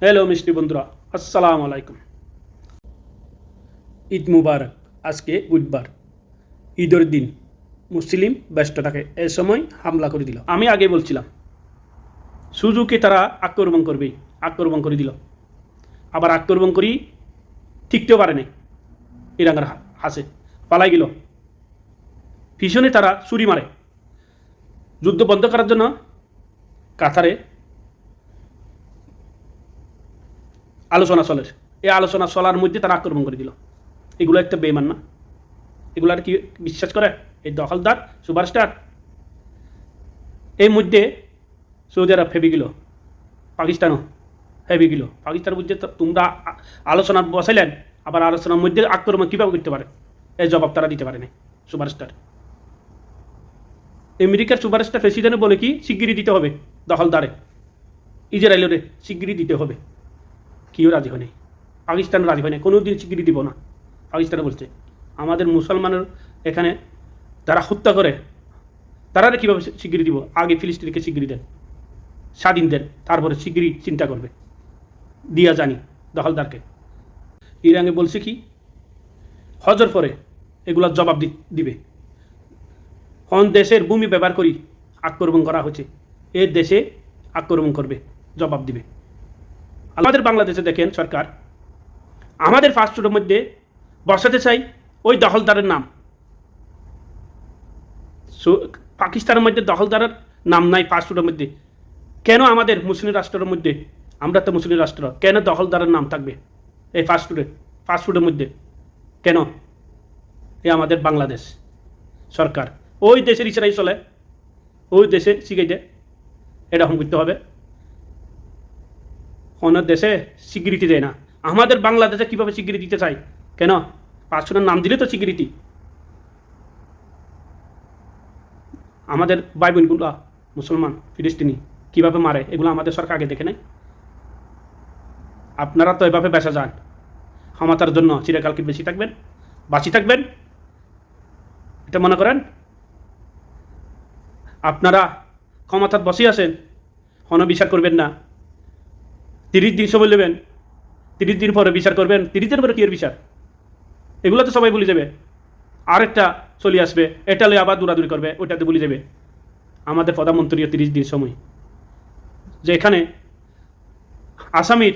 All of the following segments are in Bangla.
হ্যালো মিষ্টি বন্ধুরা, আসসালামু আলাইকুম। ঈদ মুবারক। আজকে বুধবার, ঈদের দিন। মুসলিম ব্যস্ত থাকে, এ সময় হামলা করে দিল। আমি আগে বলছিলাম সুযোগে তারা আক্রমণ করবে, আক্রমণ করে দিল। আবার আক্রমণ করি ঠিকতেও পারে নাই, ইরানের হাসে পালাই গেল। পিছনে তারা ছুরি মারে। যুদ্ধ বন্ধ করার জন্য কাতারে আলোচনা চলে। এই আলোচনা চলার মধ্যে তারা আক্রমণ করে দিল। এগুলো একটা বেমান না? এগুলো আর কি বিশ্বাস করে? এই দখলদার সুপারস্টার। এই মধ্যে সৌদি আরব হেবে গেল, পাকিস্তানও হেবে গেল। পাকিস্তানের মধ্যে তোমরা আলোচনা বসাইলেন, আবার আলোচনার মধ্যে আক্রমণ কীভাবে করতে পারে? এই জবাব তারা দিতে পারে না। সুপারস্টার আমেরিকার সুপারস্টার প্রেসিডেন্ট বলে কি স্বীকৃতি দিতে হবে দখলদারে, ইসরায়েলের স্বীকৃতি দিতে হবে। কেউ রাজি হয় নাই, পাকিস্তান রাজি হয় নাই, কোনো দিন স্বীকৃতি দিব না। পাকিস্তানে বলছে আমাদের মুসলমানের এখানে যারা হত্যা করে তারা কীভাবে স্বীকৃতি দিব? আগে ফিলিস্তিনকে স্বীকৃতি দেন, স্বাধীন দেন, তারপরে স্বীকৃতি চিন্তা করবে। দিয়া জানি দখলদারকে। ইরানে বলছে কি হজর পরে এগুলোর জবাব দিবে। কোন দেশের ভূমি ব্যবহার করি আক্রমণ করা হচ্ছে, এর দেশে আক্রমণ করবে, জবাব দিবে। আমাদের বাংলাদেশে দেখেন সরকার আমাদের পাসপোর্টের মধ্যে বসাতে চাই ওই দখলদারের নাম। পাকিস্তানের মধ্যে দখলদারের নাম নাই পাসপোর্টের মধ্যে। কেন আমাদের মুসলিম রাষ্ট্রের মধ্যে, আমরা তো মুসলিম রাষ্ট্র, কেন দখলদারের নাম থাকবে এই পাসপোর্টের মধ্যে? কেন? এ আমাদের বাংলাদেশ সরকার ওই দেশের ইশারাই চলে, ওই দেশে শিখে যায়। এরকম করতে হবে। কোনো দেশে স্বীকৃতি দেয় না, আমাদের বাংলাদেশে কীভাবে স্বীকৃতি দিতে চাই? কেন? পাসপোর্টের নাম দিলে তো স্বীকৃতি। আমাদের ভাই বোনগুলো মুসলমান ফিলিস্তিনি কীভাবে মারে এগুলো আমাদের সরকার আগে দেখে নেয়। আপনারা তো এভাবে বেসা যান, ক্ষমতার জন্য চিরকাল কি বেশি থাকবেন, বাঁচি থাকবেন এটা মনে করেন? আপনারা ক্ষমতার বসে আছেন, কোনো বিচার করবেন না। 30 দিন সময় নেবেন, 30 দিন পরে বিচার করবেন। 30 দিন পরে কি এর বিচার? এগুলো তো সবাই ভুলে যাবে। আরেকটা চলে আসবে, এটা লয়ে আবার দৌড়াদৌড়ি করবে, ওইটাতে ভুলে যাবে। আমাদের প্রধানমন্ত্রীও 30 দিন সময়, যে এখানে আসামির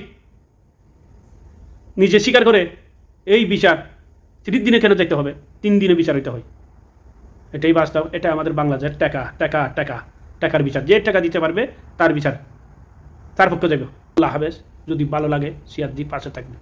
নিজে স্বীকার করে এই বিচার 30 দিনে কেন যেতে হবে? 3 দিনে বিচার হইতে হয়। এটাই বাস্তব। এটা আমাদের বাংলাদেশের টাকা টাকা টাকা টাকার বিচার। যে টাকা দিতে পারবে তার বিচার, তার পক্ষে যাবে। আল্লাহ হাফেজ। যদি ভালো লাগে শেয়ার দিয়ে পাশে থাকবে।